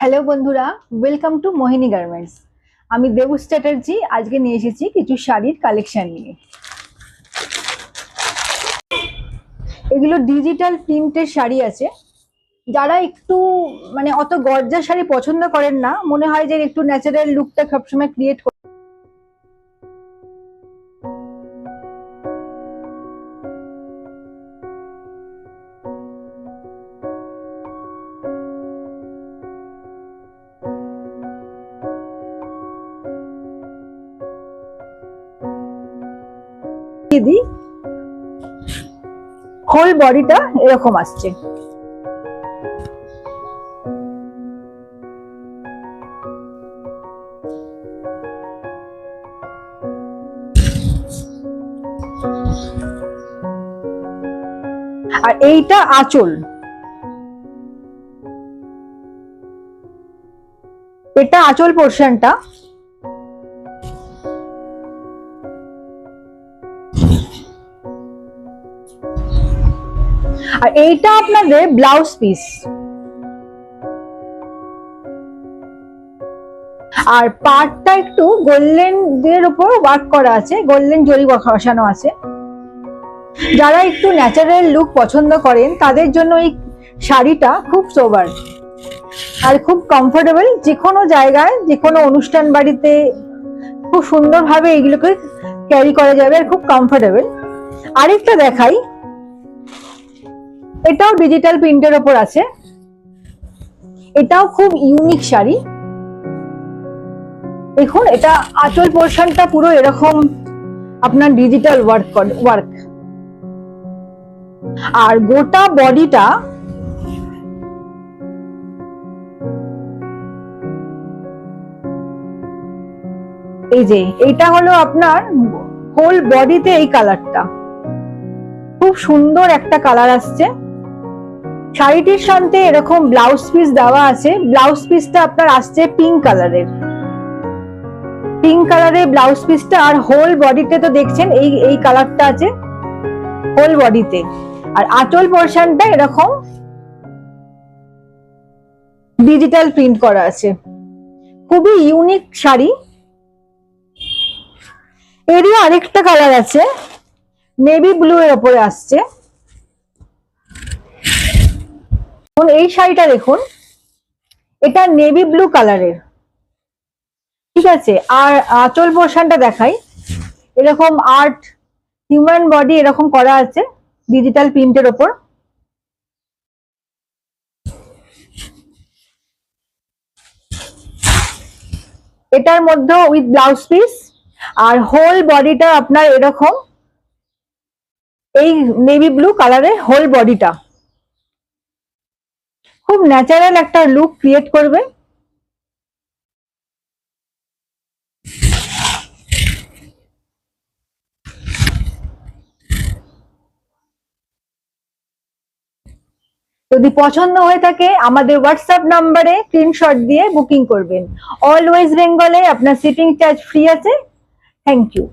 Hello বন্ধুরা, welcome to Mohini garments. আমি দেবুস চ্যাটার্জি। আজকে নিয়ে এসেছি কিছু শাড়ির কালেকশন নিয়ে। এগুলো ডিজিটাল প্রিন্টের শাড়ি আছে। যারা একটু অত গর্জাস শাড়ি পছন্দ করেন না, মনে হয় যে একটু ন্যাচারাল লুকটা সবসময় ক্রিয়েট করিয়ে দিই। হোল বডিটা এরকম আসছে। আর এইটা আঁচল, এটা আঁচল পোর্শনটা। আর এইটা আপনাদের ব্লাউজ পিস। আর পার্টটা একটু গোল্ডেন এর উপর ওয়ার্ক করা আছে, গোল্ডেন জরি বসানো আছে। যারা একটু ন্যাচারাল লুক পছন্দ করেন তাদের জন্য এই শাড়িটা খুব সোবার আর খুব কমফোর্টেবল। যে কোনো জায়গায়, যে কোনো অনুষ্ঠান বাড়িতে খুব সুন্দরভাবে এগুলোকে ক্যারি করা যাবে আর খুব কমফোর্টেবল। আরেকটা দেখাই, এটাও ডিজিটাল প্রিন্টের ওপর আছে। এটাও খুব ইউনিক শাড়ি। দেখুন, এটা আঁচল পোর্শনটা পুরো এরকম আপনার ডিজিটাল ওয়ার্ক। আর গোটা বডিটা এই যে, এইটা হলো আপনার হোল বডিতে এই কালারটা খুব সুন্দর একটা কালার আসছে। শাড়িটির সাথে এরকম ব্লাউজ পিস দেওয়া আছে। ব্লাউজ পিসটা আপনার আসছে পিঙ্ক কালারের ব্লাউজ পিসটা। আর হোল বডিতে তো দেখছেন এই কালারটা আছে হোল বডিতে। আর আঁচল পোর্শনটা এরকম ডিজিটাল প্রিন্ট করা আছে। খুবই ইউনিক শাড়ি। এরই আরেকটা কালার আছে, নেভি ব্লু এর উপরে আসছে। এই শাড়িটা দেখুন, এটা নেভি ব্লু কালারের, ঠিক আছে। আর আঁচল পোর্শনটা দেখাই, এরকম আর্ট হিউম্যান বডি এরকম করা আছে ডিজিটাল প্রিন্টের ওপর। এটার মধ্যে উইথ ব্লাউজ পিস। আর হোল বডিটা আপনার এরকম এই নেভি ব্লু কালারের হোল বডিটা খুব ন্যাচারাল একটা লুক ক্রিয়েট করবে। যদি পছন্দ হয়ে থাকে আমাদের হোয়াটসঅ্যাপ নাম্বারে স্ক্রিনশট দিয়ে বুকিং করবেন। অল ওয়েস্ট বেঙ্গলে আপনার শিপিং চার্জ ফ্রি আছে। Thank you.